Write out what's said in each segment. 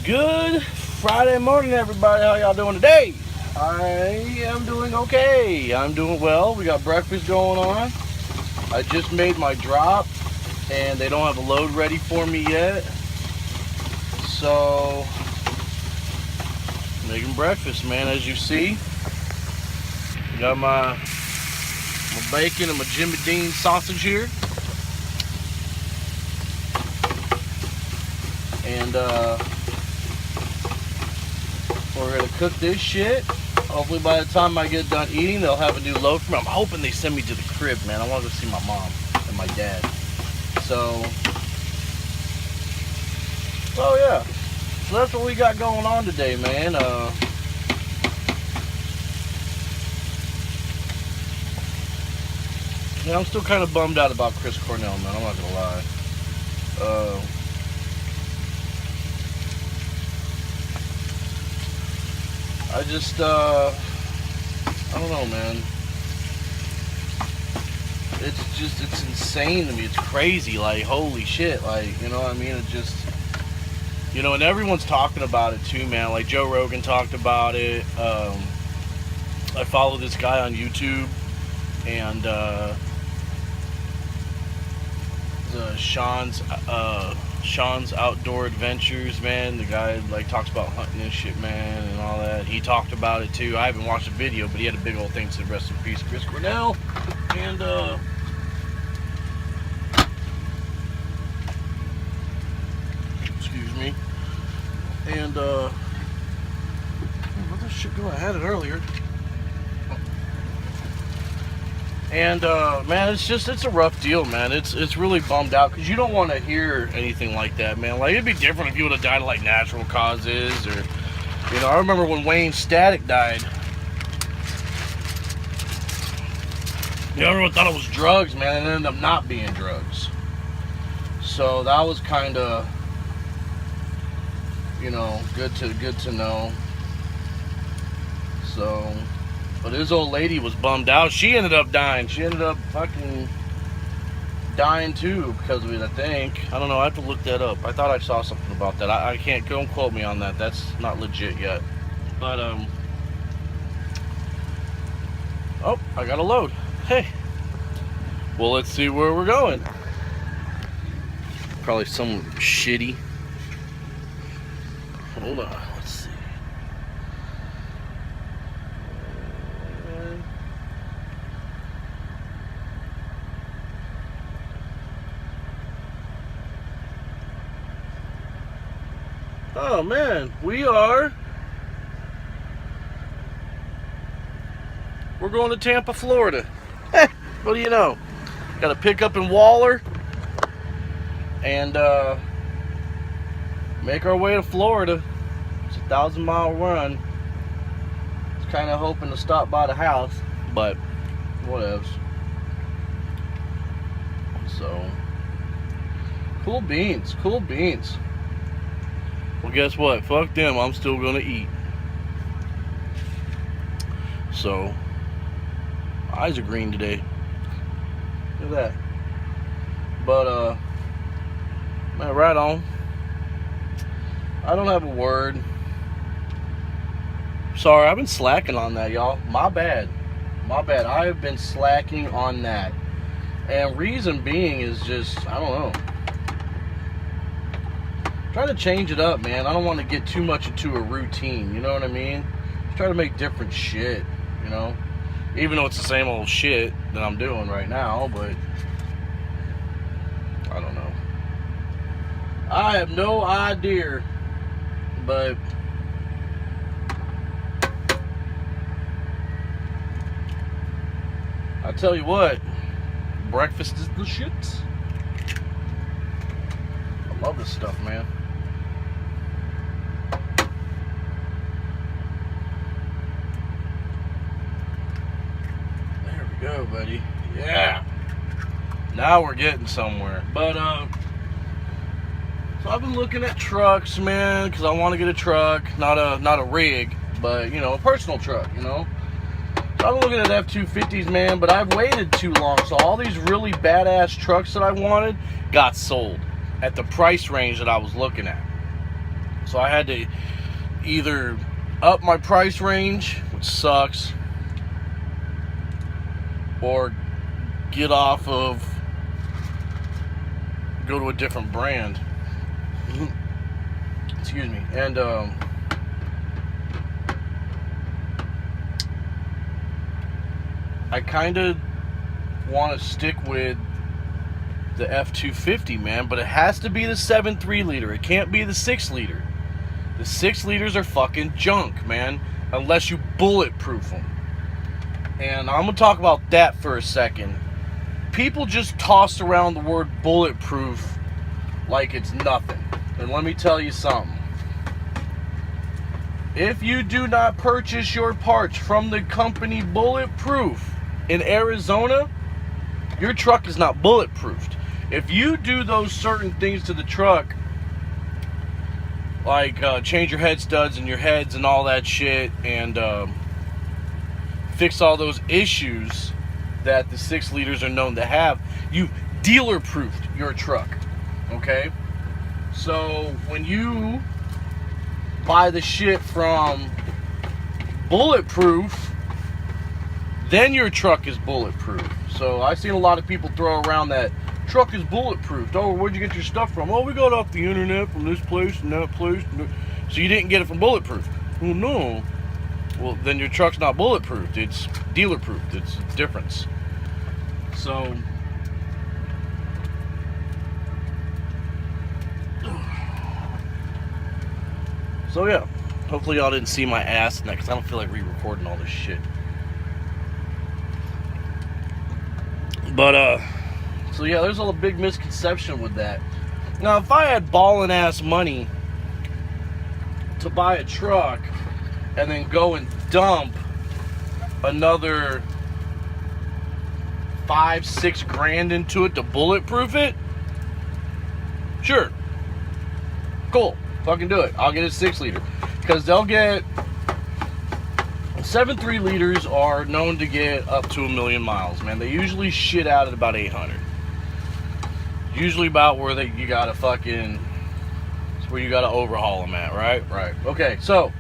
Good Friday morning, everybody. How y'all doing today? I am doing okay. I'm doing well. We got breakfast going on. I just made my drop, and they don't have a load ready for me yet. So, making breakfast, man. As you see, got my bacon and my Jimmy Dean sausage here. And we're gonna cook this shit. Hopefully by the time I get done eating, they'll have a new load for me. I'm hoping they send me to the crib, man. I want to go see my mom and my dad. So yeah. So that's what we got going on today, man. Yeah, I'm still kind of bummed out about Chris Cornell, man. I'm not gonna lie. I just, I don't know, man. It's insane to me. It's crazy. Like, holy shit. Like, you know what I mean? It just, you know, and everyone's talking about it too, man. Like, Joe Rogan talked about it. I follow this guy on YouTube, and, Sean's Outdoor Adventures, man. The guy like talks about hunting and shit, man, and all that. He talked about it too. I haven't watched the video, but he had a big old thing. Said rest in peace, Chris Cornell. And excuse me. And let this shit go. I had it earlier. And man, it's a rough deal, man. It's really bummed out because you don't want to hear anything like that, man. Like, it'd be different if you would have died of like natural causes, or, you know, I remember when Wayne Static died. You know, everyone thought it was drugs, man, and it ended up not being drugs. So that was kind of, you know, good to know. So. But his old lady was bummed out. She ended up dying. She ended up fucking dying too because of it, I think. I don't know. I have to look that up. I thought I saw something about that. I can't. Don't quote me on that. That's not legit yet. But, oh, I got a load. Hey. Well, let's see where we're going. Probably some shitty. Hold on. Let's see. Oh man, we're going to Tampa, Florida. What do you know? Got a pickup in Waller and make our way to Florida. It's a 1,000-mile run. I was kind of hoping to stop by the house, but whatevs. So, cool beans, cool beans. Well, guess what? Fuck them. I'm still gonna eat. So, my eyes are green today. Look at that. But, man, right on. I don't have a word. Sorry, I've been slacking on that, y'all. My bad. My bad. I have been slacking on that. And reason being is just, I don't know. Trying to change it up, man. I don't want to get too much into a routine, you know what I mean? Just try to make different shit, you know? Even though it's the same old shit that I'm doing right now, but I don't know. I have no idea, but I tell you what, breakfast is the shit. I love this stuff, man. Go, buddy. Yeah. Now we're getting somewhere. But so I've been looking at trucks, man, because I want to get a truck, not a rig, but you know, a personal truck, you know. So I'm looking at F-250s, man, but I've waited too long. So all these really badass trucks that I wanted got sold at the price range that I was looking at. So I had to either up my price range, which sucks, or get off of, go to a different brand. Excuse me. And I kind of want to stick with the F-250, man, but it has to be the 7.3 liter. It can't be the 6 liter. The 6 liters are fucking junk, man, unless you bulletproof them. And I'm gonna talk about that for a second. People just toss around the word bulletproof like it's nothing. And let me tell you something. If you do not purchase your parts from the company Bulletproof in Arizona, your truck is not bulletproofed. If you do those certain things to the truck, like change your head studs and your heads and all that shit, and fix all those issues that the 6 liters are known to have, you dealer-proofed your truck, okay? So when you buy the shit from Bulletproof, then your truck is bulletproof. So I've seen a lot of people throw around that truck is bulletproof. Oh, where'd you get your stuff from? Oh, we got it off the internet from this place and that place. So you didn't get it from Bulletproof. Oh, no. Well, then your truck's not bulletproof. It's dealer-proof. It's a difference. So yeah, hopefully y'all didn't see my ass in that, because I don't feel like re-recording all this shit. But so yeah, there's a big misconception with that. Now, if I had ballin' ass money to buy a truck and then go and dump another $5-6 grand into it to bulletproof it, sure, cool, fucking do it. I'll get a 6 liter, because they'll get 7.3 liters are known to get up to 1 million miles, man. They usually shit out at about 800. Usually about where you gotta fucking, it's where you gotta overhaul them at, right? Right. Okay, so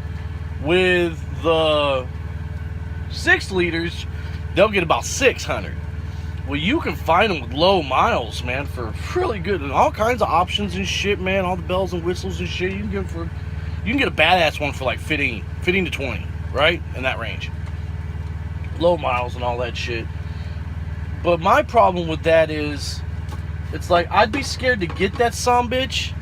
with the 6 liters, they'll get about 600. Well, you can find them with low miles, man, for really good, and all kinds of options and shit, man. All the bells and whistles and shit. You can get a badass one for like 15 to 20, right? In that range. Low miles and all that shit. But my problem with that is, it's like, I'd be scared to get that sumbitch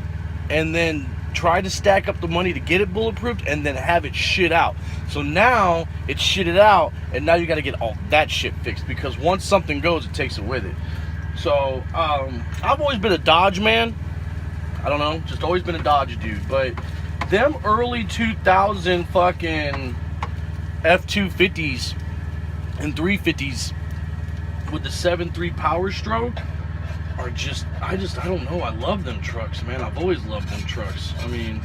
and then try to stack up the money to get it bulletproofed and then have it shit out. So now it's shitted out, and now you got to get all that shit fixed, because once something goes, it takes it with it. So I've always been a Dodge man. I don't know, just always been a Dodge dude. But them early 2000 fucking F-250s and 350s with the 7.3 Power Stroke are just, I don't know, I love them trucks, man. I've always loved them trucks. I mean,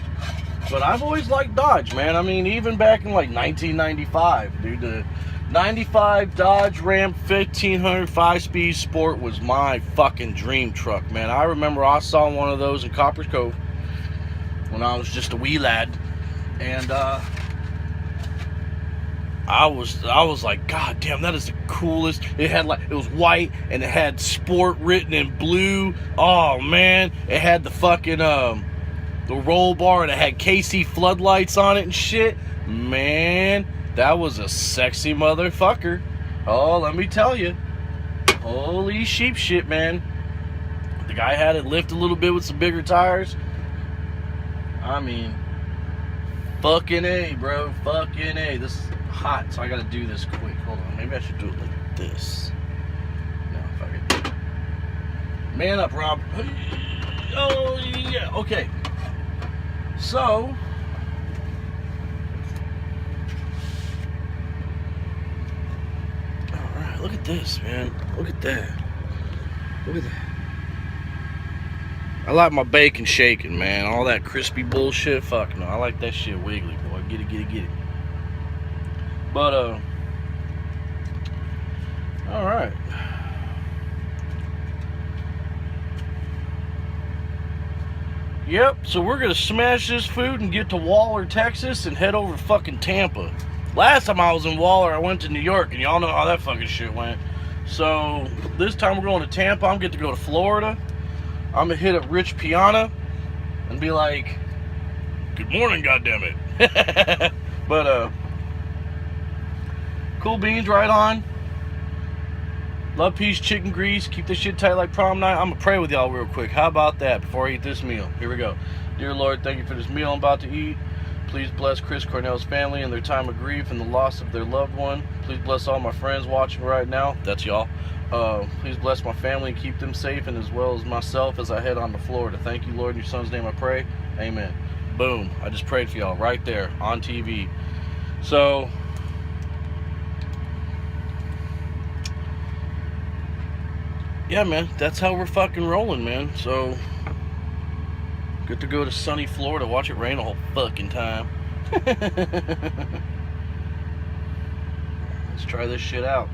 but I've always liked Dodge, man. I mean, even back in like 1995, dude, the 95 Dodge Ram 1500 5-speed Sport was my fucking dream truck, man. I remember I saw one of those in Copper's Cove when I was just a wee lad, and I was like, God damn, that is the coolest. It had like, it was white and it had Sport written in blue. Oh man, it had the fucking the roll bar, and it had KC floodlights on it and shit. Man, that was a sexy motherfucker. Oh, let me tell you, holy sheep shit, man. The guy had it lift a little bit with some bigger tires. I mean, fucking A, bro, fucking A. This is hot, so I gotta do this quick. Hold on, maybe I should do it like this. No, fuck it. Man up, Rob. Oh yeah, okay. So alright, look at this, man. Look at that. Look at that. I like my bacon shaking, man. All that crispy bullshit, fuck no. I like that shit wiggly, boy. Get it, get it, get it. But, alright. Yep, so we're gonna smash this food and get to Waller, Texas, and head over to fucking Tampa. Last time I was in Waller, I went to New York, and y'all know how that fucking shit went. So this time we're going to Tampa. I'm getting to go to Florida. I'm gonna hit up Rich Piana and be like, "Good morning, goddammit." But cool beans, right on. Love, peace, chicken grease. Keep this shit tight like prom night. I'm gonna pray with y'all real quick. How about that before I eat this meal? Here we go. Dear Lord, thank you for this meal I'm about to eat. Please bless Chris Cornell's family in their time of grief and the loss of their loved one. Please bless all my friends watching right now. That's y'all. Please bless my family and keep them safe, and as well as myself as I head on to Florida. Thank you, Lord. In your son's name I pray. Amen. Boom. I just prayed for y'all right there on TV. So, yeah, man, that's how we're fucking rolling, man. So, good to go to sunny Florida, watch it rain the whole fucking time. Let's try this shit out.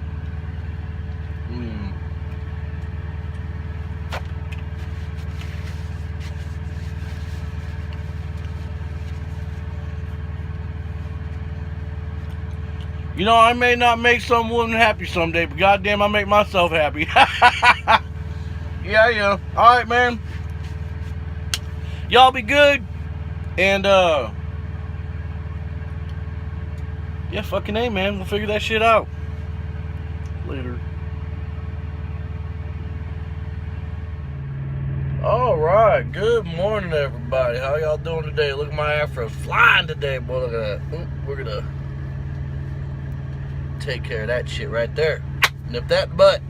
You know, I may not make some woman happy someday, but goddamn, I make myself happy. Yeah. Alright, man. Y'all be good. And, yeah, fucking A, man. We'll figure that shit out. Later. Alright, good morning, everybody. How y'all doing today? Look at my afro flying today, boy. Look at that. Ooh, we're gonna take care of that shit right there. Nip that butt.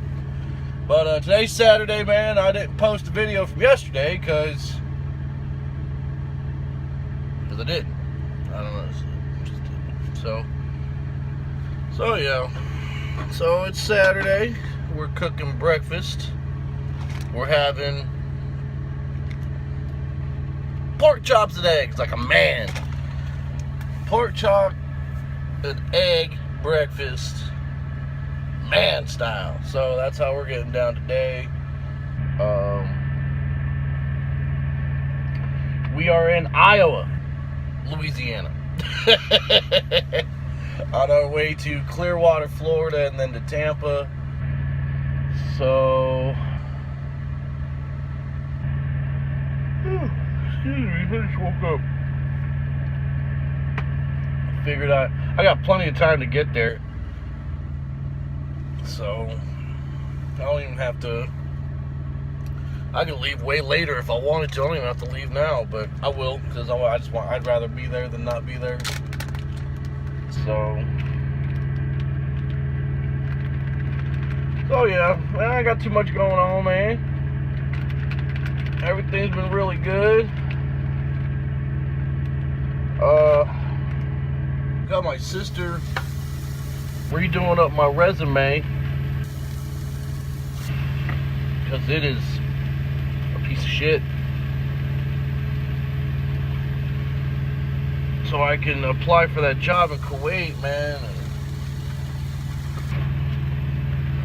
But today's Saturday, man. I didn't post a video from yesterday because I didn't. I don't know. Just didn't. So yeah. So it's Saturday. We're cooking breakfast. We're having pork chops and eggs like a man. Pork chop and egg breakfast, man style. So that's how we're getting down today. We are in Iowa, Louisiana, on our way to Clearwater, Florida, and then to Tampa. So, excuse me, I just woke up. Figured I got plenty of time to get there, so I don't even have to. I can leave way later if I wanted to. I don't even have to leave now, but I will, because I'd rather be there than not be there. So yeah, man, I got too much going on, man. Everything's been really good. Got my sister redoing up my resume because it is a piece of shit. So I can apply for that job in Kuwait, man.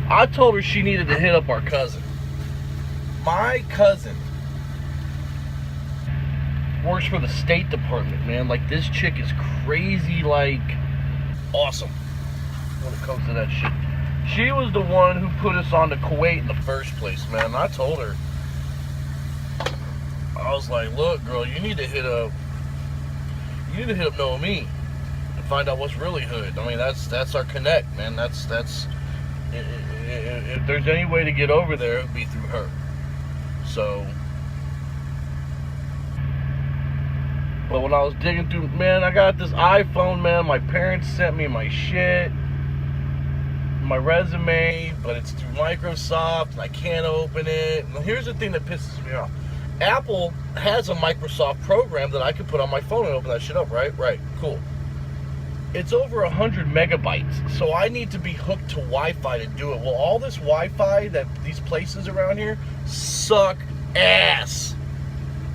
I told her she needed to hit up our cousin. My cousin works for the State Department, man. Like, this chick is crazy, like, awesome when it comes to that shit. She was the one who put us on to Kuwait in the first place, man. And I told her, I was like, look, girl, you need to hit up Noemi and find out what's really hood. I mean, that's our connect, man. That's if there's any way to get over there, it would be through her. So, but when I was digging through, man, I got this iPhone, man. My parents sent me my shit, my resume, but it's through Microsoft, and I can't open it. And here's the thing that pisses me off. Apple has a Microsoft program that I can put on my phone and open that shit up, right? Right, cool. It's over 100 megabytes, so I need to be hooked to Wi-Fi to do it. Well, all this Wi-Fi that these places around here suck ass.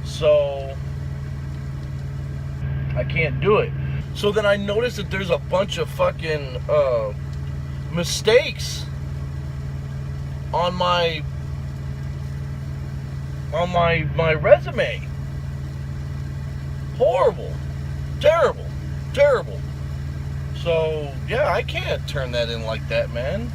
So I can't do it. So then I noticed that there's a bunch of fucking mistakes on my resume. Horrible. Terrible. Terrible. So, yeah, I can't turn that in like that, man.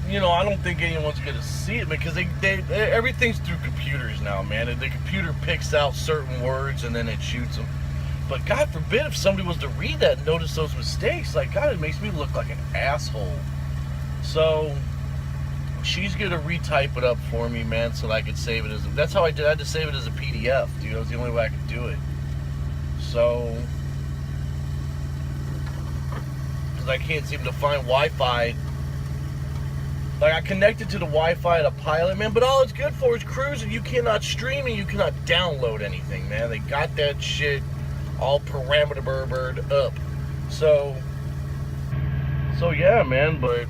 You know, I don't think anyone's gonna see it because they everything's through computers now, man. And the computer picks out certain words and then it shoots them. But God forbid if somebody was to read that and notice those mistakes. Like, God, it makes me look like an asshole. So she's gonna retype it up for me, man, so that I could save it as that's how I did. I had to save it as a PDF, dude. That was the only way I could do it. So, because I can't seem to find Wi-Fi. Like, I connected to the Wi-Fi at a pilot, man, but all it's good for is cruising. You cannot stream and you cannot download anything, man. They got that shit all parameter up. So yeah, man, but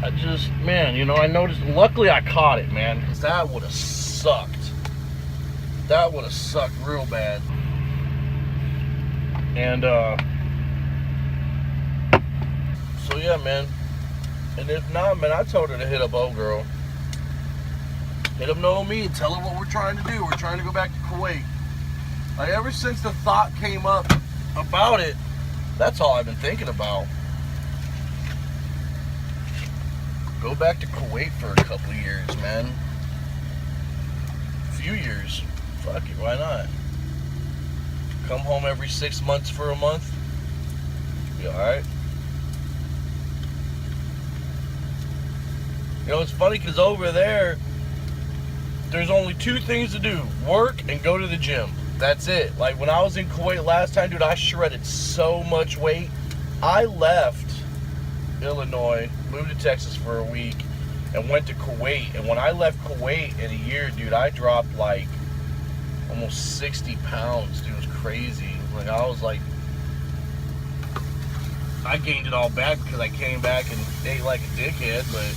I just, man, you know, I noticed, luckily I caught it, man, because that would have sucked. That would have sucked real bad. And, so yeah, man. And if not, man, I told her to hit up old girl. Hit up know me and tell her what we're trying to do. We're trying to go back to Kuwait. Like, ever since the thought came up about it, that's all I've been thinking about. Go back to Kuwait for a couple of years, man. A few years. Fuck it, why not? Come home every 6 months for a month. Be alright. You know, it's funny because over there, there's only two things to do. Work and go to the gym. That's it. Like, when I was in Kuwait last time, dude, I shredded so much weight. I left Illinois, moved to Texas for a week, and went to Kuwait. And when I left Kuwait in a year, dude, I dropped like almost 60 pounds, dude. It was crazy. Like, I was like, I gained it all back because I came back and ate like a dickhead, but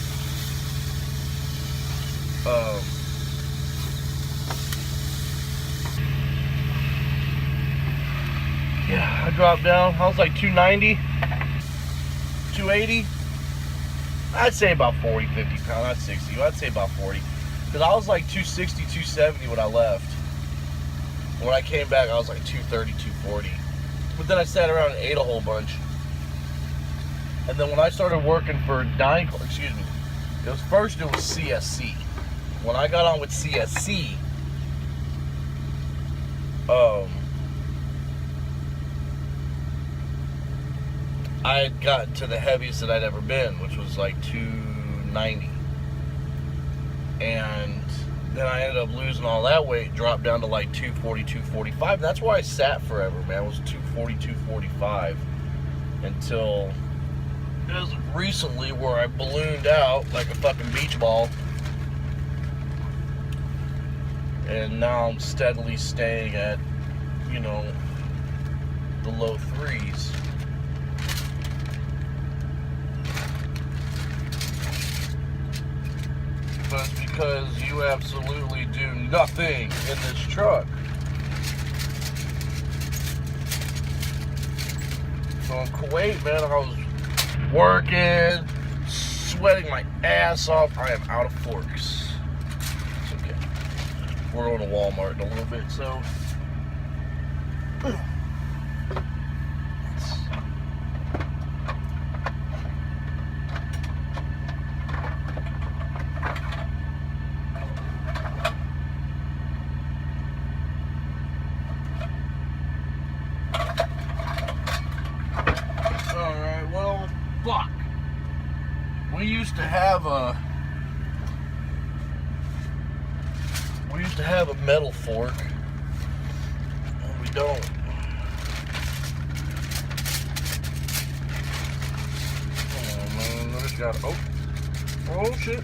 yeah, I dropped down. I was like 290, 280. I'd say about 40, 50 pounds, not 60. I'd say about 40. Because I was like 260, 270 when I left. When I came back, I was like 230, 240. But then I sat around and ate a whole bunch. And then when I started working for Dining Club, excuse me, it was CSC. When I got on with CSC, I had gotten to the heaviest that I'd ever been, which was like 290. And then I ended up losing all that weight, dropped down to like 240, 245. And that's where I sat forever, man. It was 240, 245 until as recently where I ballooned out like a fucking beach ball. And now I'm steadily staying at, you know, the low threes. But it's because you absolutely do nothing in this truck. So in Kuwait, man, I was working, sweating my ass off. I am out of forks. It's okay. We're going to Walmart in a little bit, so. Alright, well, fuck. We used to have a metal fork, and we don't. Oh man, I just got, oh shit.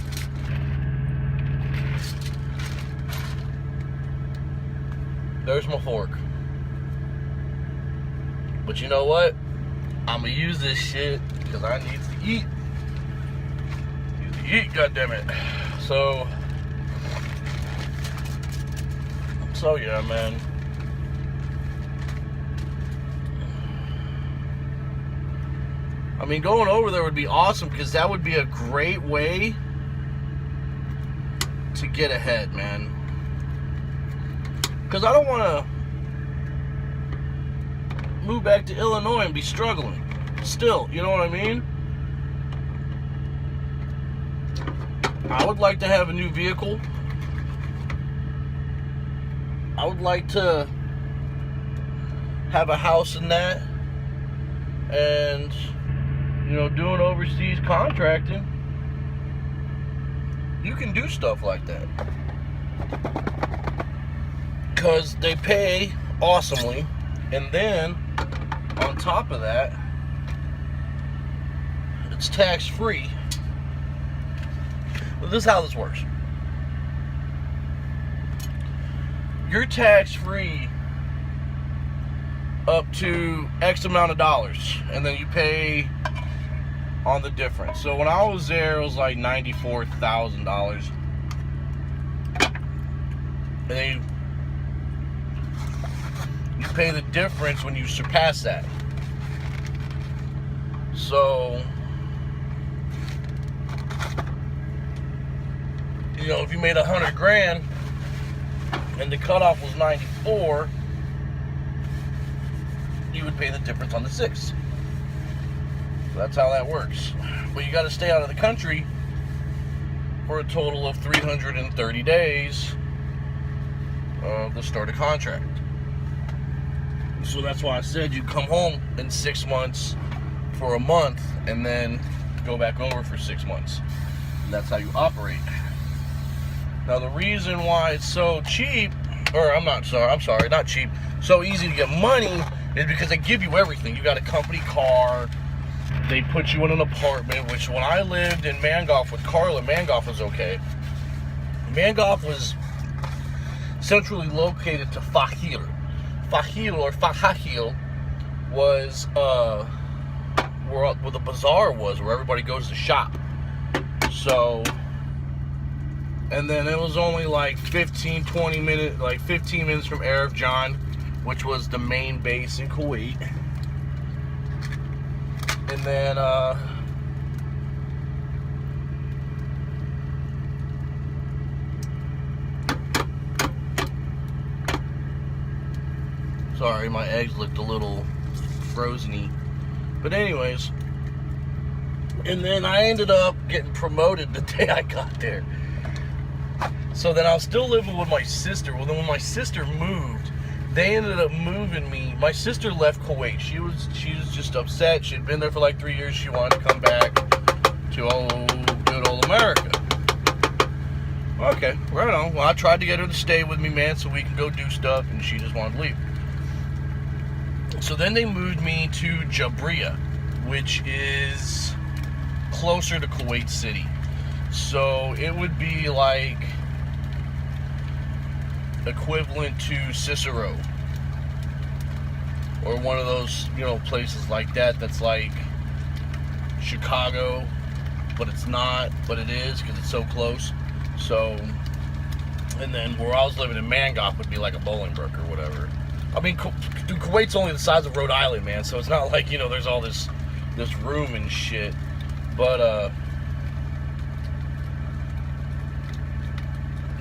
There's my fork. But you know what? I'm gonna use this shit because I need to eat. Need to eat, goddammit. So yeah, man. I mean, going over there would be awesome because that would be a great way to get ahead, man. Because I don't want to move back to Illinois and be struggling still, you know what I mean? I would like to have a new vehicle. I would like to have a house in that. And, you know, doing overseas contracting, you can do stuff like that. Because they pay awesomely. And then, on top of that, it's tax-free. Well, this is how this works. You're tax-free up to X amount of dollars, and then you pay on the difference. So when I was there, it was like $94,000. And then you pay the difference when you surpass that. So, you know, if you made 100 grand and the cutoff was 94, you would pay the difference on the 6. So that's how that works. But you got to stay out of the country for a total of 330 days to start a contract. So that's why I said you come home in 6 months for a month and then go back over for 6 months. And that's how you operate. Now the reason why it's so cheap, or not cheap, so easy to get money is because they give you everything. You got a company car, they put you in an apartment, which when I lived in Mangoff with Carla, Mangoff was okay. Mangoff was centrally located to Fahil. Fahil was where the bazaar was, where everybody goes to shop. So, and then it was only like 15 minutes from Arif Jan, which was the main base in Kuwait. And then sorry, my eggs looked a little frozen-y. But anyways, and then I ended up getting promoted the day I got there. So then I was still living with my sister. Well, then when my sister moved, they ended up moving me. My sister left Kuwait. She was just upset. She had been there for like 3 years. She wanted to come back to good old America. Okay, right on. Well, I tried to get her to stay with me, man, so we can go do stuff, and she just wanted to leave. So then they moved me to Jabriya, which is closer to Kuwait City. So it would be like equivalent to Cicero, or one of those, you know, places like that that's like Chicago, but it's not, but it is because it's so close. So, and then where I was living in Mangoff would be like a Bolingbrook or whatever. I mean, dude, Kuwait's only the size of Rhode Island, man, so it's not like, you know, there's all this room and shit. But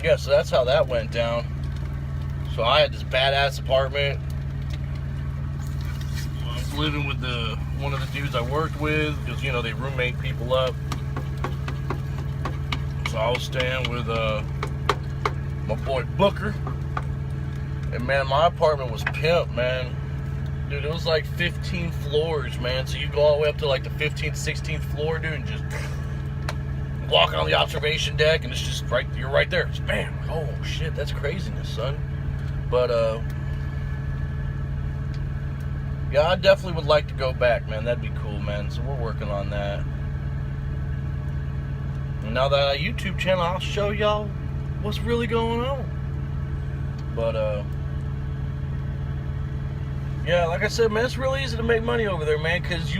yeah, so that's how that went down. So I had this badass apartment. I was living with one of the dudes I worked with, because, you know, they roommate people up. So I was staying with my boy Booker. And man, my apartment was pimp, man. Dude, it was like 15 floors, man. So you go all the way up to like the 15th, 16th floor, dude, and just walk on the observation deck, and it's just right, you're right there. It's bam. Oh shit, that's craziness, son. But yeah, I definitely would like to go back, man. That'd be cool, man. So we're working on that. And now that I YouTube channel, I'll show y'all what's really going on. But yeah, like I said, man, it's really easy to make money over there, man, because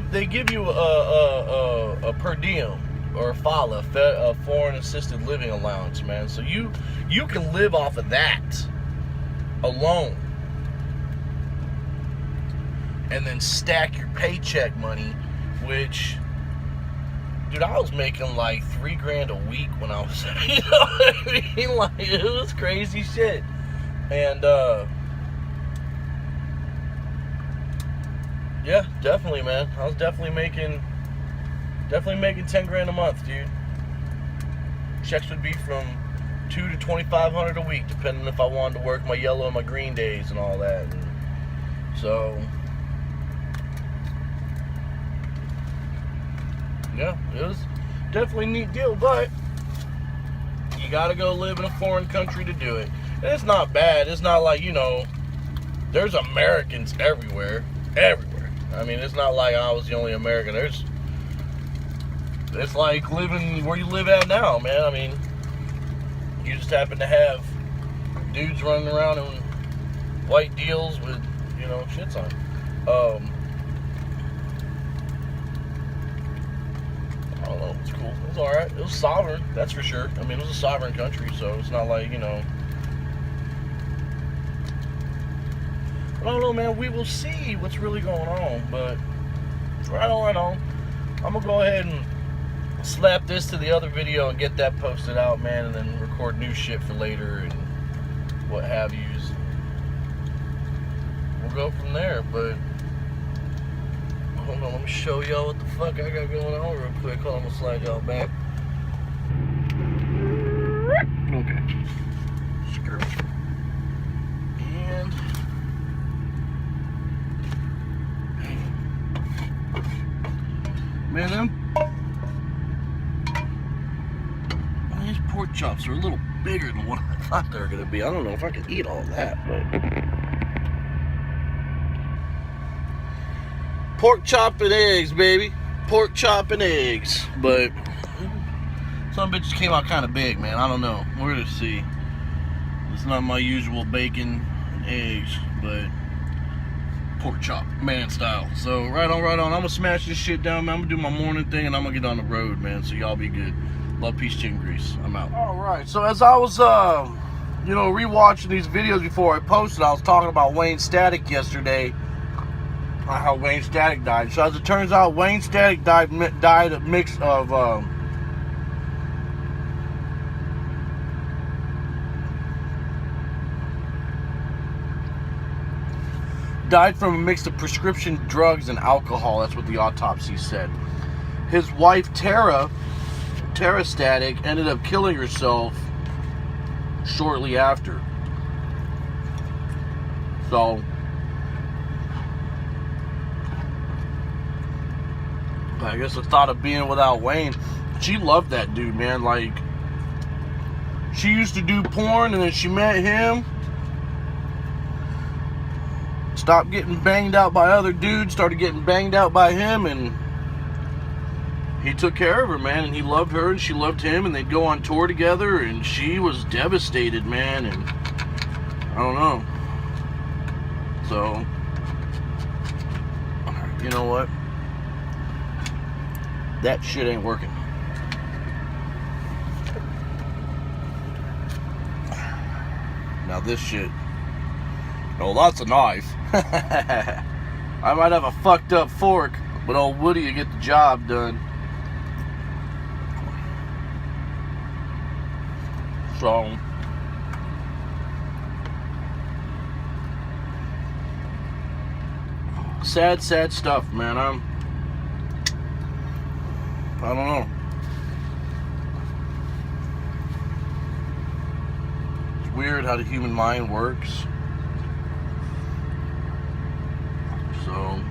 they give you a per diem, or a FALA, a foreign assisted living allowance, man. So you can live off of that alone, and then stack your paycheck money which, dude, I was making like $3,000 a week when I was, you know what I mean? Like, it was crazy shit. And, yeah, definitely, man. I was definitely making $10,000 a month, dude. Checks would be from $2,000 to $2,500 a week, depending if I wanted to work my yellow and my green days and all that. And so, yeah, it was definitely a neat deal, but you gotta go live in a foreign country to do it. And it's not bad. It's not like, you know, there's Americans everywhere. I mean, it's not like I was the only American. It's like living where you live at now, man. I mean, you just happen to have dudes running around in white deals with, you know, shits on. I don't know. It's cool. It was alright. It was sovereign, that's for sure. I mean, it was a sovereign country, so it's not like, you know. I don't know, man. We will see what's really going on, but right on. I'm gonna go ahead and slap this to the other video and get that posted out, man, and then record new shit for later and what have yous. We'll go from there, but hold on, let me show y'all what the fuck I got going on real quick. Hold on, I'm gonna slide y'all back. Okay. Screw it. And man, these pork chops are a little bigger than what I thought they were gonna be. I don't know if I could eat all that, but pork chop and eggs, baby. Pork chop and eggs. But some bitches came out kind of big, man. I don't know. We're gonna see. It's not my usual bacon and eggs, but pork chop, man style. So right on. I'm gonna smash this shit down, man. I'm gonna do my morning thing and I'm gonna get on the road, man. So y'all be good. Love, peace, chicken grease. I'm out. All right. So as I was, you know, rewatching these videos before I posted, I was talking about Wayne Static yesterday. How Wayne Static died. So as it turns out, Wayne Static died a mix of died from a mix of prescription drugs and alcohol. That's what the autopsy said. His wife Tara Static ended up killing herself shortly after. So I guess the thought of being without Wayne, she loved that dude, man. Like, she used to do porn and then she met him, stopped getting banged out by other dudes, started getting banged out by him, and he took care of her, man, and he loved her and she loved him, and they'd go on tour together, and she was devastated, man, and I don't know. So, you know what? That shit ain't working. Now this shit, oh, that's a knife. I might have a fucked up fork, but old Woody will get the job done. So, sad stuff, man. I don't know. It's weird how the human mind works. So,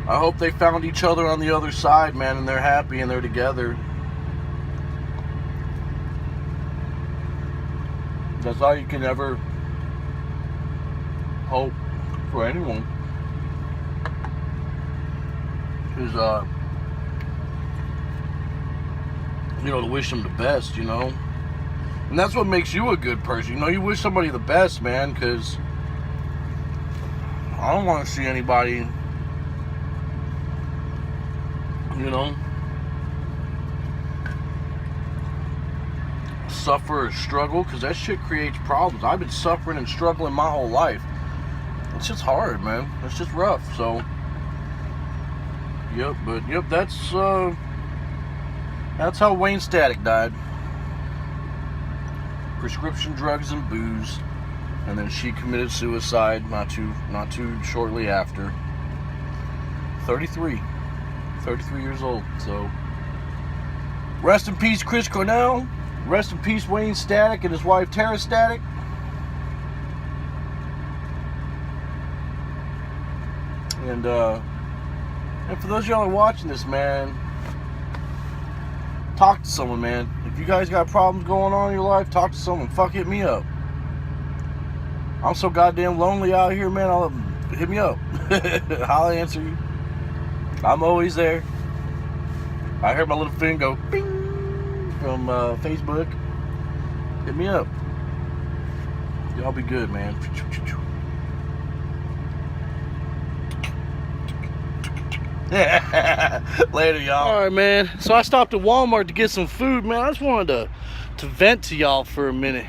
I hope they found each other on the other side, man, and they're happy and they're together. That's all you can ever hope for anyone. Is, you know, to wish them the best, you know. And that's what makes you a good person. You know, you wish somebody the best, man, because I don't want to see anybody, you know, suffer or struggle, because that shit creates problems. I've been suffering and struggling my whole life. It's just hard, man. It's just rough. So But that's how Wayne Static died. Prescription drugs and booze, and then she committed suicide not too shortly after. 33 years old. So rest in peace, Chris Cornell. Rest in peace, Wayne Static and his wife Tara Static. And for those of y'all who are watching this, man, talk to someone, man. If you guys got problems going on in your life, talk to someone. Fuck, hit me up. I'm so goddamn lonely out here, man. Hit me up. I'll answer you. I'm always there. I heard my little thing go bing from Facebook. Hit me up. Y'all be good, man. Later, y'all. All right, man. So I stopped at Walmart to get some food, man. I just wanted to vent to y'all for a minute.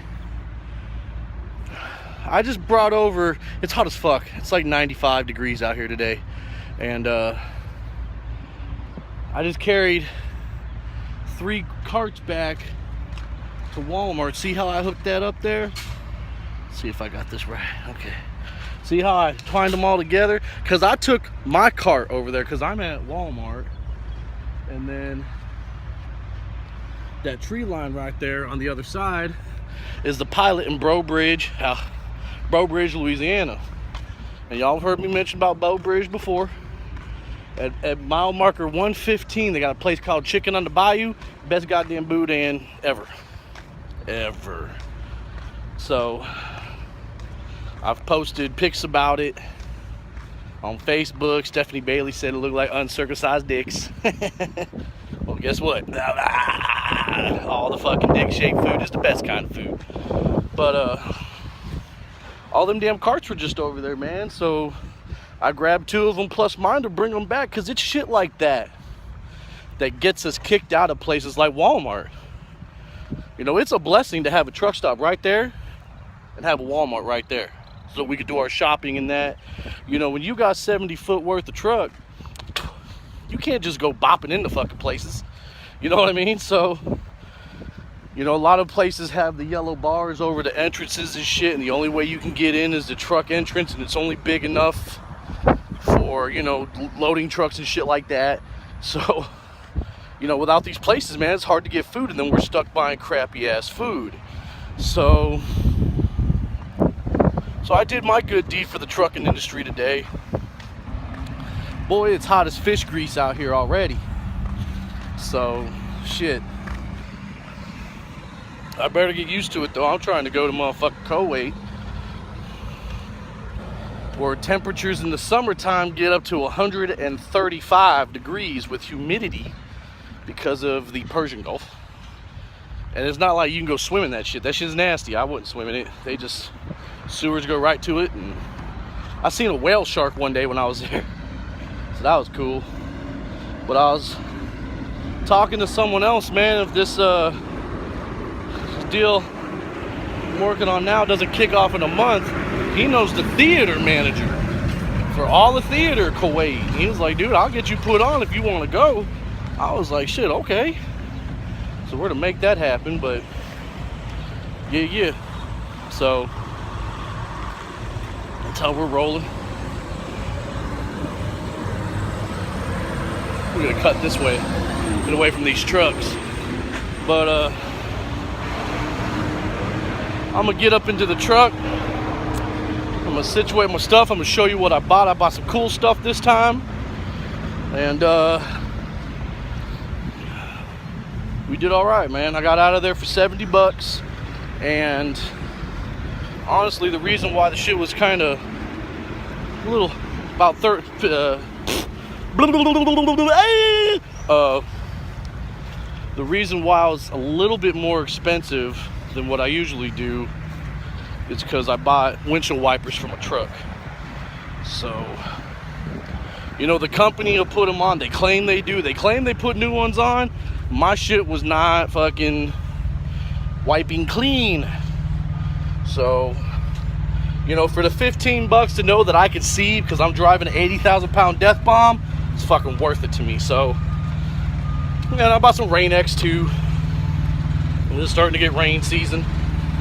I just brought over, it's hot as fuck. It's like 95 degrees out here today. And I just carried 3 carts back to Walmart. See how I hooked that up there? Let's see if I got this right. Okay. See how I twined them all together? Because I took my cart over there because I'm at Walmart. And then that tree line right there on the other side is the Pilot in Breaux Bridge, Louisiana. And y'all have heard me mention about Breaux Bridge before. At mile marker 115, they got a place called Chicken on the Bayou. Best goddamn boudin ever. So I've posted pics about it on Facebook. Stephanie Bailey said it looked like uncircumcised dicks. Well, guess what? All the fucking dick-shaped food is the best kind of food. But all them damn carts were just over there, man. So I grabbed 2 of them plus mine to bring them back, because it's shit like that that gets us kicked out of places like Walmart. You know, it's a blessing to have a truck stop right there and have a Walmart right there, so we could do our shopping in that. You know, when you got 70 foot worth of truck, you can't just go bopping into fucking places. You know what I mean? So, you know, a lot of places have the yellow bars over the entrances and shit, and the only way you can get in is the truck entrance, and it's only big enough for, you know, loading trucks and shit like that. So, you know, without these places, man, it's hard to get food, and then we're stuck buying crappy ass food. So I did my good deed for the trucking industry today. Boy, it's hot as fish grease out here already. So, shit. I better get used to it, though. I'm trying to go to motherfucking Kuwait, where temperatures in the summertime get up to 135 degrees with humidity because of the Persian Gulf. And it's not like you can go swim in that shit. That shit's nasty. I wouldn't swim in it. They just, sewers go right to it. And I seen a whale shark one day when I was there, so that was cool. But I was talking to someone else, man, if this deal I'm working on now doesn't kick off in a month. He knows the theater manager for all the theater Kuwait. He was like, dude, I'll get you put on if you want to go. I was like, shit, okay. So we're to make that happen, but yeah. So that's how we're rolling. We're gonna cut this way, get away from these trucks. But I'm gonna get up into the truck. I'm gonna situate my stuff. I'm gonna show you what I bought. I bought some cool stuff this time, and we did all right, man. I got out of there for 70 bucks, and honestly, the reason why the shit was kind of a little about 30. The reason why it was a little bit more expensive than what I usually do is because I bought windshield wipers for my truck. So, you know, the company will put them on. They claim they do. They claim they put new ones on. My shit was not fucking wiping clean. So, you know, for the 15 bucks to know that I could see because I'm driving an 80,000 pound death bomb, it's fucking worth it to me. So, yeah, I bought some Rain X too. It's starting to get rain season,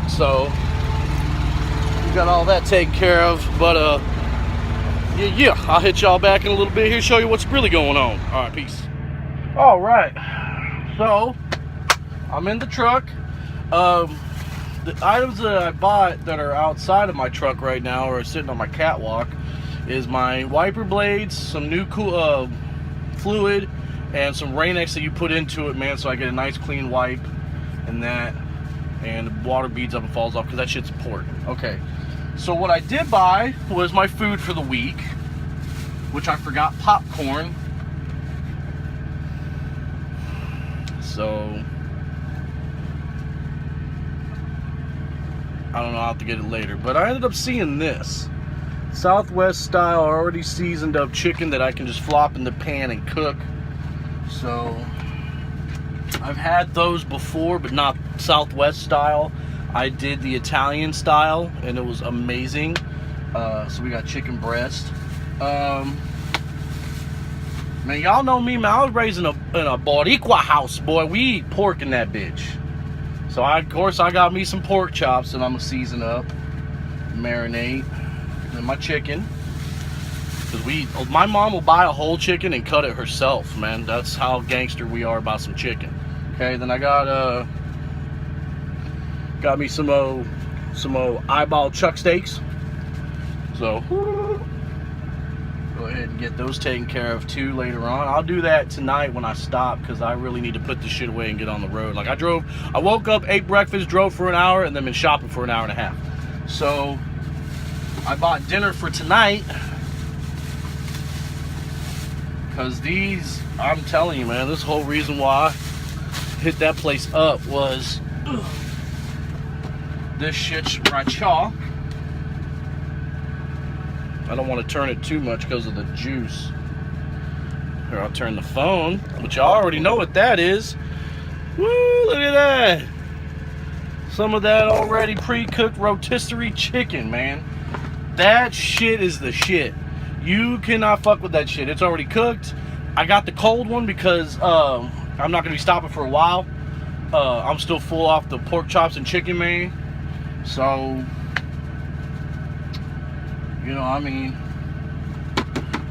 so we got all that taken care of. But yeah, I'll hit y'all back in a little bit here, show you what's really going on. All right, peace. All right, so I'm in the truck. The items that I bought that are outside of my truck right now, or sitting on my catwalk, is my wiper blades, some new cool fluid, and some Rain X that you put into it, man, so I get a nice clean wipe and that, and the water beads up and falls off, because that shit's important. Okay, so what I did buy was my food for the week, which I forgot popcorn. So I don't know, I'll have to get it later. But I ended up seeing this Southwest style already seasoned up chicken that I can just flop in the pan and cook. So I've had those before, but not Southwest style. I did the Italian style and it was amazing. So we got chicken breast. Man, y'all know me, man. I was raised in a Boricua house, boy. We eat pork in that bitch. So of course I got me some pork chops and I'm gonna season up, marinate, and my chicken. Cause my mom will buy a whole chicken and cut it herself, man. That's how gangster we are about some chicken. Okay, then I got me some eyeball chuck steaks. So go ahead and get those taken care of too later on. I'll do that tonight when I stop, because I really need to put this shit away and get on the road. Like I woke up, ate breakfast, drove for an hour, and then been shopping for an hour and a half. So I bought dinner for tonight, because I'm telling you, man, this whole reason why I hit that place up was this shit's right chaw. I don't want to turn it too much because of the juice. Here, I'll turn the phone, which y'all already know what that is. Woo, look at that. Some of that already pre-cooked rotisserie chicken, man. That shit is the shit. You cannot fuck with that shit. It's already cooked. I got the cold one because I'm not going to be stopping for a while. I'm still full off the pork chops and chicken, man. So, you know, I mean,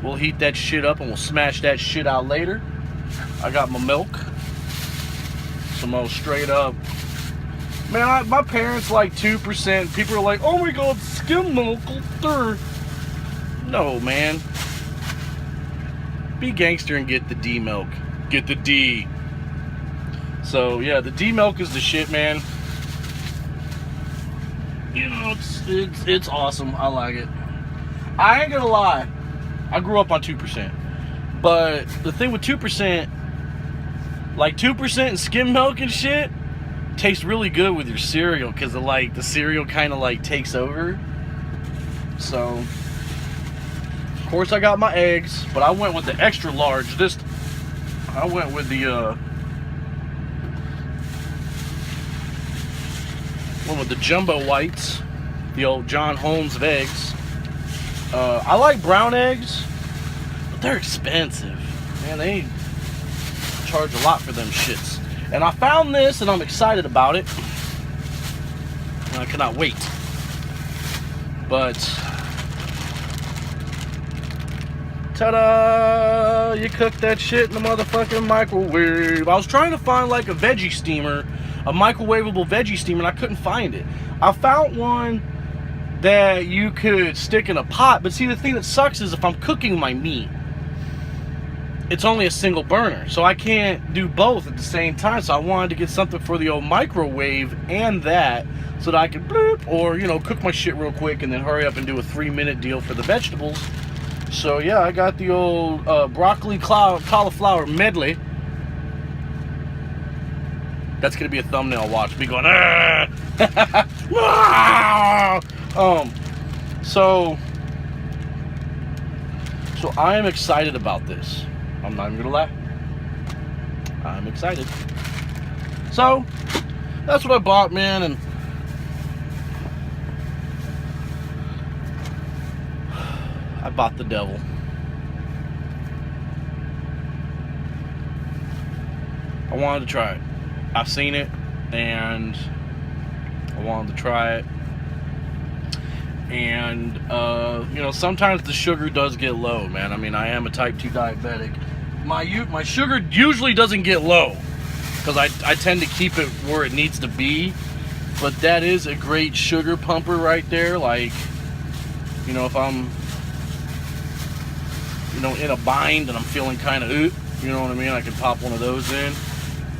we'll heat that shit up and we'll smash that shit out later. I got my milk. Some old straight up. Man, my parents like 2%. People are like, oh my god, skim milk. No, man. Be gangster and get the D milk. Get the D. So, yeah, the D milk is the shit, man. You know, it's awesome. I like it. I ain't gonna lie, I grew up on 2%. But the thing with 2%, like 2% and skim milk and shit, tastes really good with your cereal, because the cereal kind of like takes over. So, of course I got my eggs, but I went with the extra large. I went with the jumbo whites, the old John Holmes of eggs. I like brown eggs, but they're expensive. Man, they charge a lot for them shits. And I found this, and I'm excited about it. And I cannot wait. But, ta-da! You cook that shit in the motherfucking microwave. I was trying to find like a veggie steamer, a microwavable veggie steamer, and I couldn't find it. I found one that you could stick in a pot, but see, the thing that sucks is if I'm cooking my meat, it's only a single burner, so I can't do both at the same time. So I wanted to get something for the old microwave and that, so that I could bloop, or, you know, cook my shit real quick and then hurry up and do a 3-minute deal for the vegetables. So yeah, I got the old broccoli cauliflower medley. That's gonna be a thumbnail watch. Me going, ah! So I am excited about this. I'm not even gonna lie. I'm excited. So that's what I bought, man, and I bought the devil. I wanted to try it. I've seen it, and I wanted to try it. And, you know, sometimes the sugar does get low, man. I mean, I am a type 2 diabetic. My sugar usually doesn't get low, because I tend to keep it where it needs to be. But that is a great sugar pumper right there. Like, you know, if I'm, you know, in a bind and I'm feeling kind of, you know what I mean, I can pop one of those in.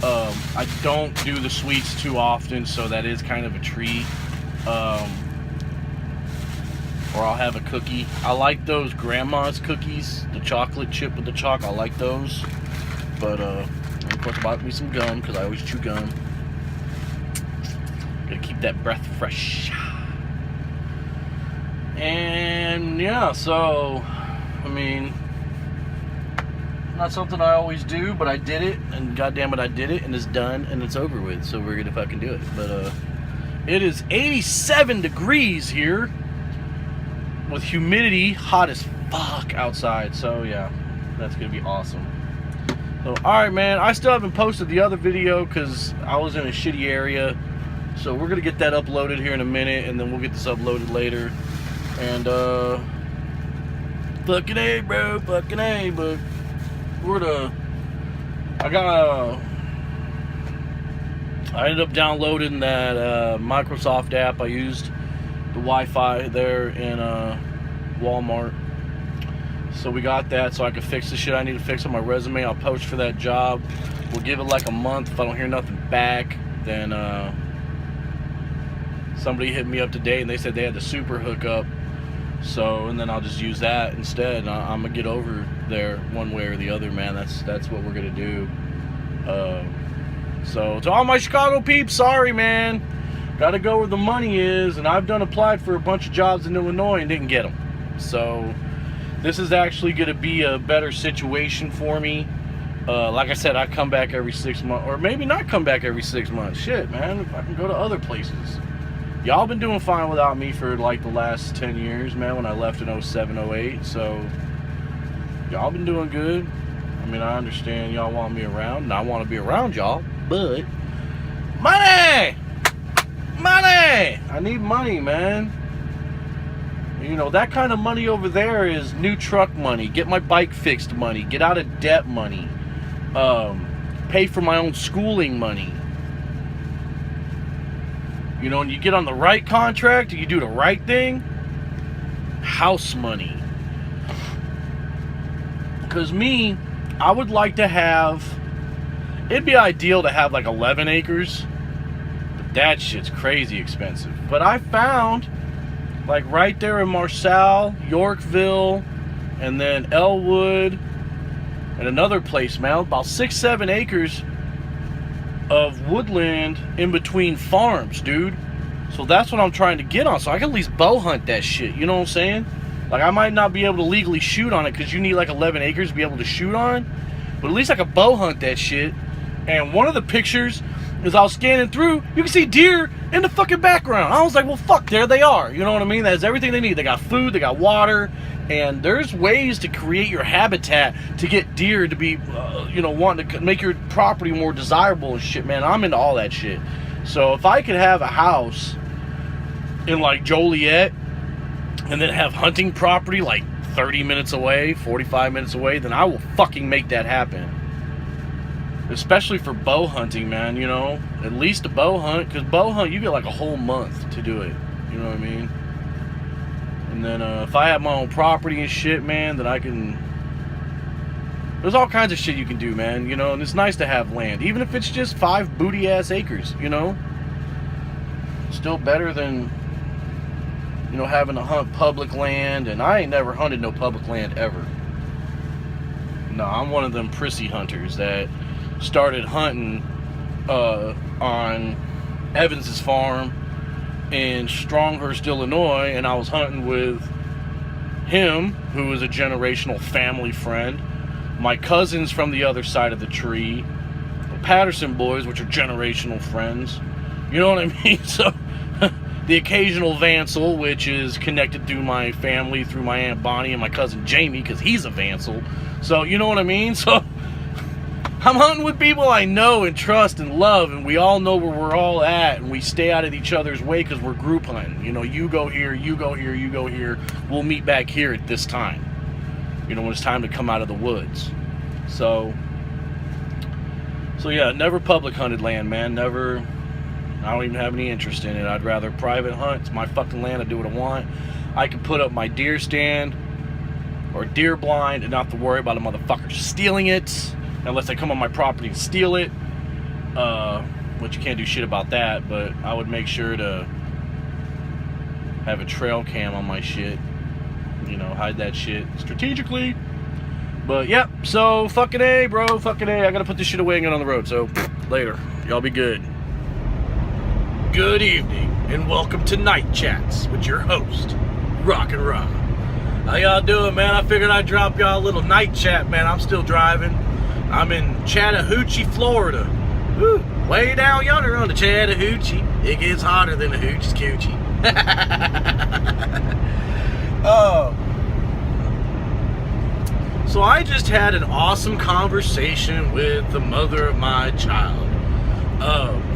I don't do the sweets too often, so that is kind of a treat. Or I'll have a cookie. I like those grandma's cookies, the chocolate chip with the chalk. I like those. But, of course, I bought me some gum, because I always chew gum. Gotta keep that breath fresh. And, yeah, so, I mean, not something I always do, but I did it, and goddamn it, I did it, and it's done, and it's over with, so we're gonna fucking do it. But, it is 87 degrees here, with humidity, hot as fuck outside, so yeah, that's gonna be awesome. So, alright, man, I still haven't posted the other video, because I was in a shitty area, so we're gonna get that uploaded here in a minute, and then we'll get this uploaded later. And, fucking A, bro, fucking A, but I ended up downloading that Microsoft app. I used the Wi-Fi there in Walmart, so we got that, so I could fix the shit I need to fix on my resume. I'll post for that job. We'll give it like a month. If I don't hear nothing back, then somebody hit me up today and they said they had the super hookup. So, and then I'll just use that instead. I'm gonna get over there one way or the other, man. That's what we're gonna do. So to all my Chicago peeps, sorry, man. Gotta go where the money is, and I've applied for a bunch of jobs in Illinois and didn't get them. So this is actually gonna be a better situation for me. Like I said, I come back every 6 months, or maybe not come back every 6 months. Shit, man, if I can go to other places. Y'all been doing fine without me for like the last 10 years, man, when I left in 07, 08. So y'all been doing good. I mean, I understand y'all want me around, and I want to be around y'all, but money! Money! I need money, man. You know, that kind of money over there is new truck money, get my bike fixed money, get out of debt money, pay for my own schooling money. You know, and you get on the right contract, you do the right thing, house money. Because me, I would like to have, it'd be ideal to have like 11 acres, but that shit's crazy expensive. But I found, like right there in Marshall, Yorkville, and then Elwood, and another place, man, about 6-7 acres of woodland in between farms, dude. So that's what I'm trying to get on, so I can at least bow hunt that shit, you know what I'm saying? Like, I might not be able to legally shoot on it because you need like 11 acres to be able to shoot on, but at least I could bow hunt that shit. And one of the pictures, as I was scanning through, you can see deer in the fucking background. I was like, well, fuck, there they are, you know what I mean? That's everything they need. They got food, they got water, and there's ways to create your habitat to get deer to be, you know, wanting to make your property more desirable and shit, man. I'm into all that shit. So if I could have a house in like Joliet and then have hunting property like 30 minutes away, 45 minutes away, then I will fucking make that happen. Especially for bow hunting, man, you know. At least a bow hunt, because bow hunt, you get like a whole month to do it. You know what I mean? And then if I have my own property and shit, man, then I can... There's all kinds of shit you can do, man, you know, and it's nice to have land. Even if it's just 5 booty-ass acres, you know? Still better than, you know, having to hunt public land, and I ain't never hunted no public land ever. No, I'm one of them prissy hunters that started hunting on Evans's farm in Stronghurst, Illinois, and I was hunting with him, who was a generational family friend, my cousins from the other side of the tree, the Patterson boys, which are generational friends, you know what I mean? So the occasional Vansel, which is connected through my family, through my Aunt Bonnie and my cousin Jamie, because he's a Vansel. So, you know what I mean? So I'm hunting with people I know and trust and love, and we all know where we're all at, and we stay out of each other's way because we're group hunting. You know, you go here, you go here, you go here. We'll meet back here at this time. You know, when it's time to come out of the woods. So yeah, never public hunted land, man. Never. I don't even have any interest in it. I'd rather private hunt. It's my fucking land. I do what I want. I can put up my deer stand or deer blind and not have to worry about a motherfucker stealing it. Unless they come on my property and steal it. Which you can't do shit about that. But I would make sure to have a trail cam on my shit. You know, hide that shit strategically. But, yep. So, fucking A, bro. Fucking A. I gotta put this shit away and get on the road. So, later. Y'all be good. Good evening. And welcome to Night Chats with your host, Rock and Rob. How y'all doing, man? I figured I'd drop y'all a little night chat, man. I'm still driving. I'm in Chattahoochee, Florida. Woo, way down yonder on the Chattahoochee. It gets hotter than a hoochie's coochie. So I just had an awesome conversation with the mother of my child.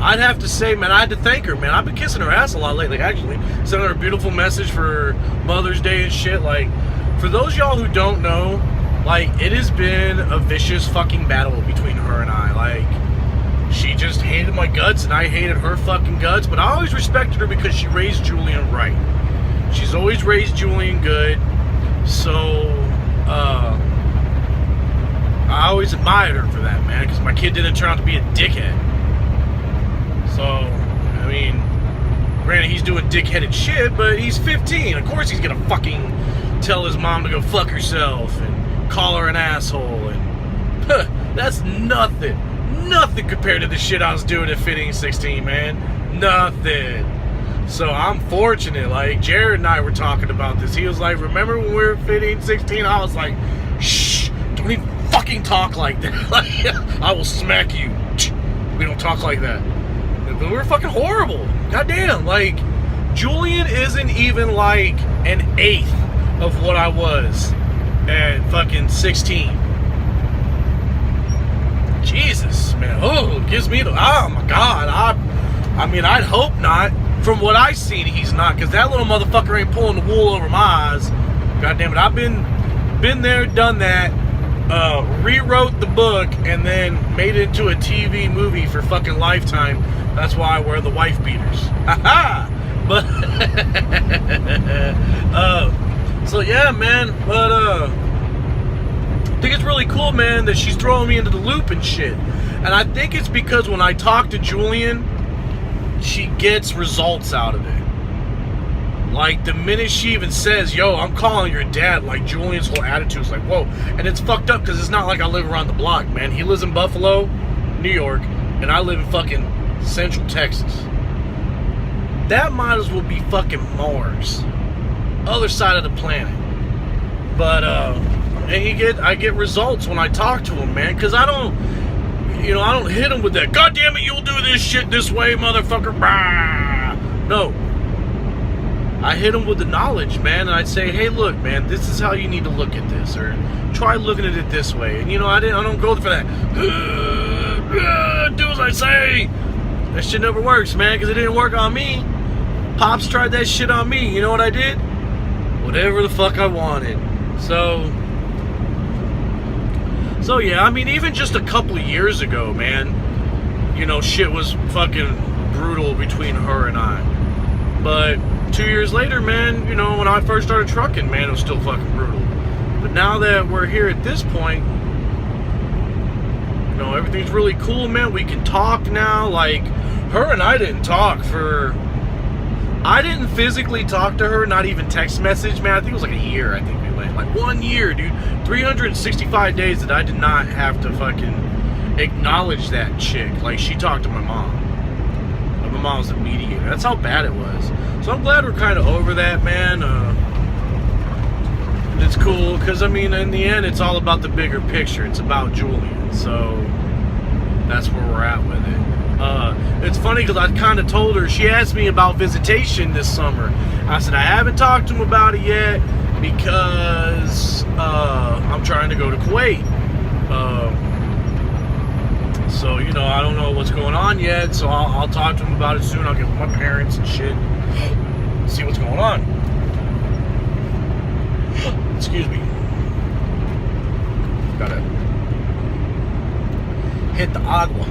I'd have to say, man, I had to thank her, man. I've been kissing her ass a lot lately, actually. Sent her a beautiful message for Mother's Day and shit. Like, for those y'all who don't know, like, it has been a vicious fucking battle between her and I. Like, she just hated my guts and I hated her fucking guts. But I always respected her because she raised Julian right. She's always raised Julian good. So, I always admired her for that, man. Because my kid didn't turn out to be a dickhead. So, I mean, granted, he's doing dickheaded shit, but he's 15. Of course he's gonna fucking tell his mom to go fuck herself and call her an asshole. And that's nothing. Nothing compared to the shit I was doing at 15, 16, man. Nothing. So I'm fortunate. Like, Jared and I were talking about this. He was like, remember when we were 15, 16? I was like, shh, don't even fucking talk like that. Like, I will smack you. We don't talk like that. But we're fucking horrible. Goddamn. Like, Julian isn't even like an eighth of what I was at fucking 16. Jesus, man. Oh, it gives me the... Oh, my God. I mean, I'd hope not. From what I've seen, he's not. Because that little motherfucker ain't pulling the wool over my eyes. Goddamn it. I've been there, done that. Rewrote the book and then made it into a TV movie for fucking Lifetime. That's why I wear the wife beaters. Haha! But so yeah, man. But I think it's really cool, man, that she's throwing me into the loop and shit. And I think it's because when I talk to Julian, she gets results out of it. Like, the minute she even says, yo, I'm calling your dad, like, Julian's whole attitude is like, whoa. And it's fucked up because it's not like I live around the block, man. He lives in Buffalo, New York, and I live in fucking Central Texas. That might as well be fucking Mars. Other side of the planet. But, and I get results when I talk to him, man. Because I don't hit him with that, God damn it, you'll do this shit this way, motherfucker. Bah! No. I hit him with the knowledge, man, and I'd say, hey, look, man, this is how you need to look at this, or try looking at it this way. And, I don't go for that. Do as I say. That shit never works, man, because it didn't work on me. Pops tried that shit on me. You know what I did? Whatever the fuck I wanted. So yeah, I mean, even just a couple of years ago, man, shit was fucking brutal between her and I. But 2 years later, man, when I first started trucking, man, it was still fucking brutal. But now that we're here at this point, everything's really cool, man. We can talk now. Like, her and I didn't talk I didn't physically talk to her, not even text message, man. I think it was like a year, I think we went. Like 1 year, dude. 365 days that I did not have to fucking acknowledge that chick. Like, she talked to my mom. My mom was the mediator. That's how bad it was. So I'm glad we're kind of over that, man. It's cool, because, I mean, in the end, it's all about the bigger picture. It's about Julian. So that's where we're at with it. It's funny because I kind of told her, she asked me about visitation this summer. I said, I haven't talked to him about it yet because I'm trying to go to Kuwait. So, you know, I don't know what's going on yet, so I'll talk to him about it soon. I'll get with my parents and shit, see what's going on. Excuse me. Gotta hit the agua.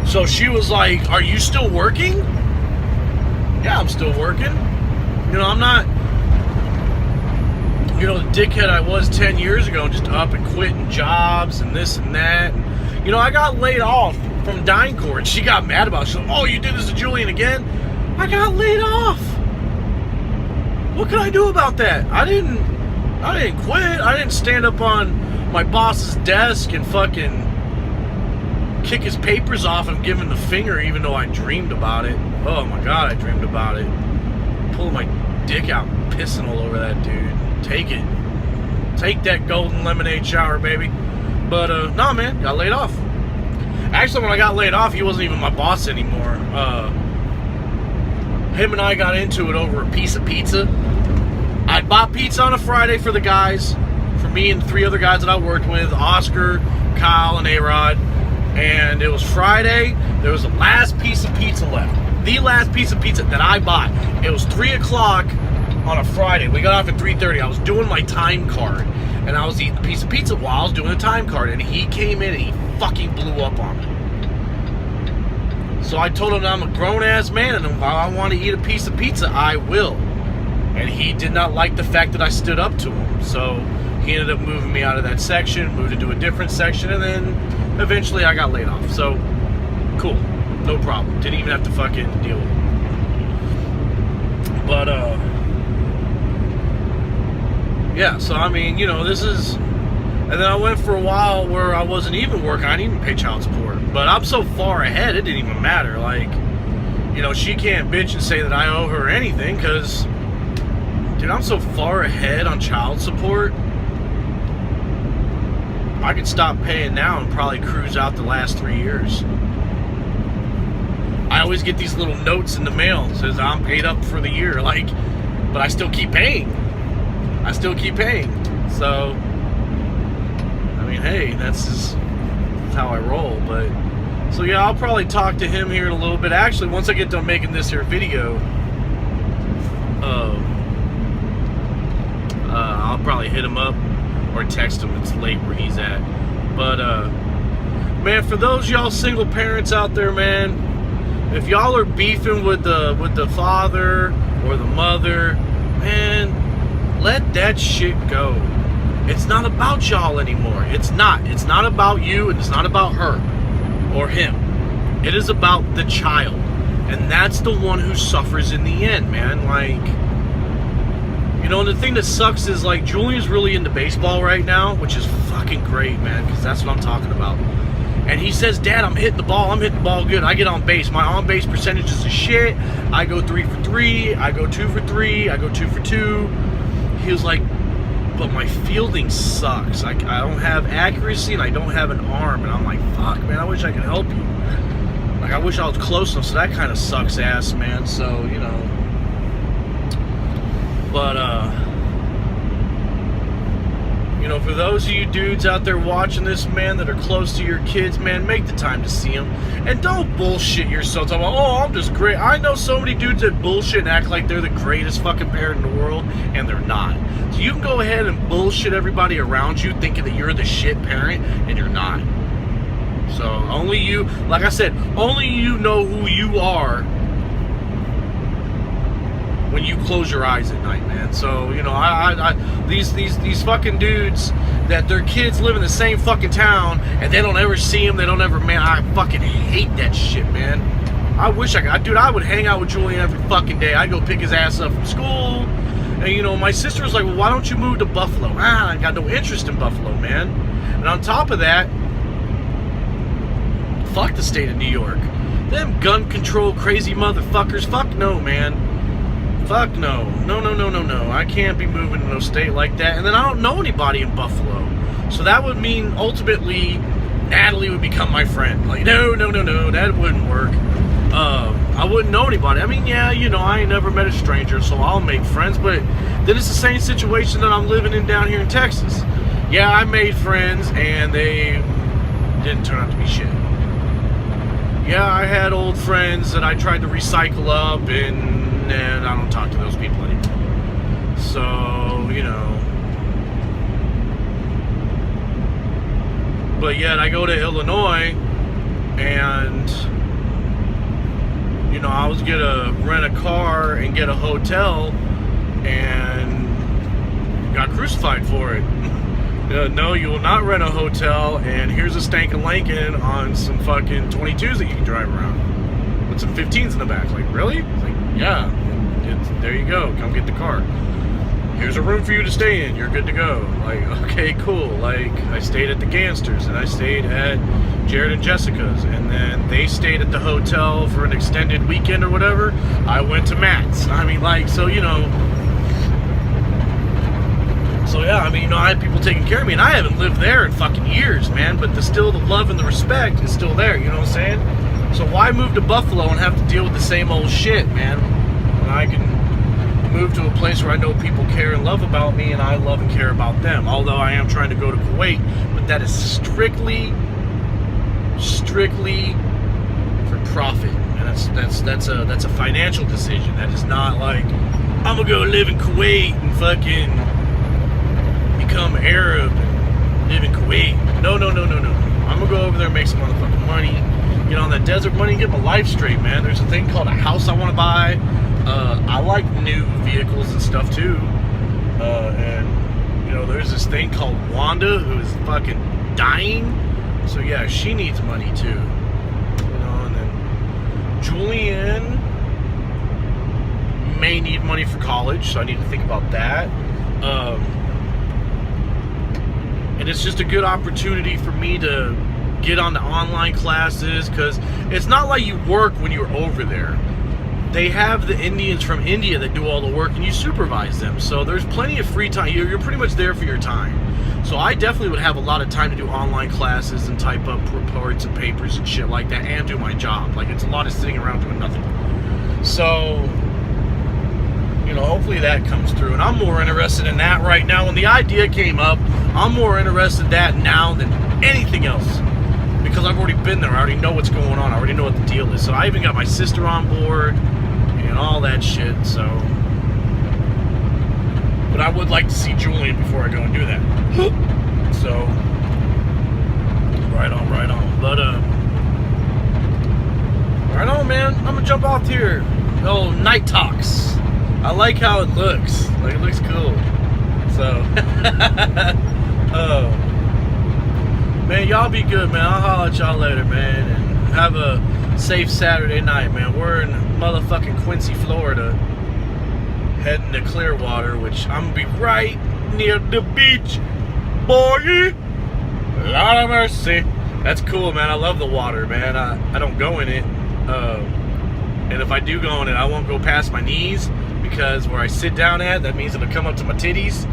So she was like, are you still working? Yeah, I'm still working. You know, I'm not, you know, the dickhead I was 10 years ago, just up and quitting jobs and this and that. And, you know, I got laid off from DynCorp, and she got mad about it. She said, oh, you did this to Julian again? I got laid off. What can I do about that? I didn't quit. I didn't stand up on my boss's desk and fucking kick his papers off and give him the finger, even though I dreamed about it. Oh my God, I dreamed about it. Pulling my dick out, pissing all over that dude. Take it. Take that golden lemonade shower, baby. But, nah, man, got laid off. Actually, when I got laid off, he wasn't even my boss anymore. Him and I got into it over a piece of pizza. I bought pizza on a Friday for the guys, for me and 3 other guys that I worked with, Oscar, Kyle, and A-Rod. And it was Friday. There was the last piece of pizza left. The last piece of pizza that I bought. It was 3 o'clock on a Friday. We got off at 3:30. I was doing my time card, and I was eating a piece of pizza while I was doing the time card, and he came in and he fucking blew up on me. So I told him I'm a grown-ass man, and if I want to eat a piece of pizza, I will. And he did not like the fact that I stood up to him. So he ended up moving me out of that section, moved into a different section, and then eventually I got laid off. So, cool. No problem. Didn't even have to fucking deal with it. But, yeah, so I mean, you know, this is... And then I went for a while where I wasn't even working. I didn't even pay child support. But I'm so far ahead, it didn't even matter. Like, you know, she can't bitch and say that I owe her anything, because, dude, I'm so far ahead on child support. I could stop paying now and probably cruise out the last 3 years. I always get these little notes in the mail that says I'm paid up for the year, like, but I still keep paying. I still keep paying. So, I mean, hey, that's how I roll. But so yeah, I'll probably talk to him here in a little bit. Actually, once I get done making this here video, I'll probably hit him up or text him. It's late where he's at. But man, for those y'all single parents out there, man, if y'all are beefing with the father or the mother, man, let that shit go. It's not about y'all anymore. It's not about you, and it's not about her or him. It is about the child, and that's the one who suffers in the end, man. Like, you know, and the thing that sucks is, like, Julian's really into baseball right now, which is fucking great, man, because that's what I'm talking about. And he says, Dad, I'm hitting the ball good. I get on base. My on-base percentage is a shit. I go 3 for 3. I go 2 for 3. I go 2 for 2. He was like, but my fielding sucks. I don't have accuracy, and I don't have an arm. And I'm like, fuck, man, I wish I could help you. Like, I wish I was close enough, so that kind of sucks ass, man. So, you know. But, you know, for those of you dudes out there watching this, man, that are close to your kids, man, make the time to see them. And don't bullshit yourself. Talk about, oh, I'm just great. I know so many dudes that bullshit and act like they're the greatest fucking parent in the world, and they're not. So you can go ahead and bullshit everybody around you thinking that you're the shit parent, and you're not. So only you, like I said, only you know who you are when you close your eyes at night, man. So, you know, these fucking dudes that their kids live in the same fucking town and they don't ever see them, they don't ever, man, I fucking hate that shit, man. I wish I could, dude, I would hang out with Julian every fucking day. I'd go pick his ass up from school. And, you know, my sister was like, well, why don't you move to Buffalo? I got no interest in Buffalo, man. And on top of that, fuck the state of New York. Them gun control crazy motherfuckers, fuck no, man. Fuck no. No. I can't be moving to no state like that. And then I don't know anybody in Buffalo. So that would mean, ultimately, Natalie would become my friend. Like, no, that wouldn't work. I wouldn't know anybody. I mean, yeah, you know, I ain't never met a stranger, so I'll make friends. But then it's the same situation that I'm living in down here in Texas. Yeah, I made friends, and they didn't turn out to be shit. Yeah, I had old friends that I tried to recycle up, and I don't talk to those people anymore. So, you know. But yet, I go to Illinois, and, you know, I was gonna rent a car and get a hotel, and got crucified for it. No, you will not rent a hotel, and here's a stankin' Lincoln on some fucking 22s that you can drive around with some 15s in the back. Like, really? It's like, yeah, there you go. Come get the car. Here's a room for you to stay in. You're good to go. Like, okay, cool. Like, I stayed at the Gansters, and I stayed at Jared and Jessica's, and then they stayed at the hotel for an extended weekend or whatever. I went to Matt's. I mean, like, so, you know. So yeah, I mean, you know, I had people taking care of me, and I haven't lived there in fucking years, man, but the love and the respect is still there, you know what I'm saying? So why move to Buffalo and have to deal with the same old shit, man, when I can move to a place where I know people care and love about me, and I love and care about them, although I am trying to go to Kuwait, but that is strictly for profit, and that's a financial decision. That is not like, I'm gonna go live in Kuwait and fucking become Arab and live in Kuwait. No. I'm gonna go over there and make some motherfucking money, get on that desert money, and get my life straight, man. There's a thing called a house I want to buy. I like new vehicles and stuff too. And you know, there's this thing called Wanda who is fucking dying. So yeah, she needs money too. You know, and then Julian may need money for college, so I need to think about that. And it's just a good opportunity for me to get on the online classes, because it's not like you work when you're over there. They have the Indians from India that do all the work, and you supervise them. So there's plenty of free time. You're pretty much there for your time. So I definitely would have a lot of time to do online classes and type up reports and papers and shit like that, and do my job. Like, it's a lot of sitting around doing nothing. So, you know, hopefully that comes through. And I'm more interested in that right now. When the idea came up, I'm more interested in that now than anything else, because I've already been there. I already know what's going on. I already know what the deal is. So I even got my sister on board and all that shit. So, but I would like to see Julian before I go and do that. So, right on. But right on, man. I'm gonna jump off here. Oh, Night Talks. I like how it looks. Like, it looks cool. So, man, y'all be good, man. I'll holler at y'all later, man. And have a safe Saturday night, man. We're in motherfucking Quincy, Florida, heading to Clearwater, which I'm going to be right near the beach. Boy, Lord of mercy. That's cool, man. I love the water, man. I don't go in it. And if I do go in it, I won't go past my knees, because where I sit down at, that means it'll come up to my titties.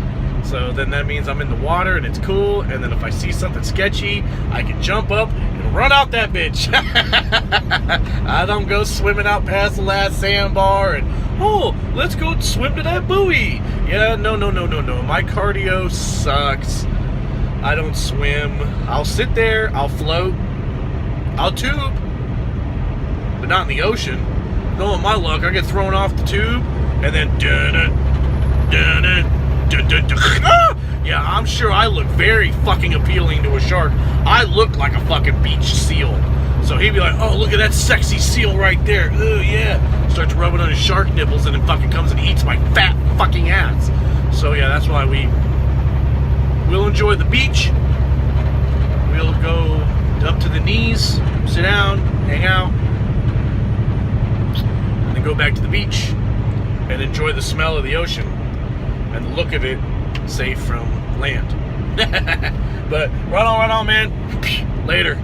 So then that means I'm in the water and it's cool. And then if I see something sketchy, I can jump up and run out that bitch. I don't go swimming out past the last sandbar and, oh, let's go swim to that buoy. Yeah, no. My cardio sucks. I don't swim. I'll sit there, I'll float, I'll tube, but not in the ocean. Knowing my luck, I get thrown off the tube and then yeah, I'm sure I look very fucking appealing to a shark. I look like a fucking beach seal. So he'd be like, oh, look at that sexy seal right there. Oh, yeah. Starts rubbing on his shark nipples and then fucking comes and eats my fat fucking ass. So yeah, that's why we'll enjoy the beach. We'll go up to the knees, sit down, hang out, and then go back to the beach and enjoy the smell of the ocean and the look of it, safe from land. But right on, man. Later.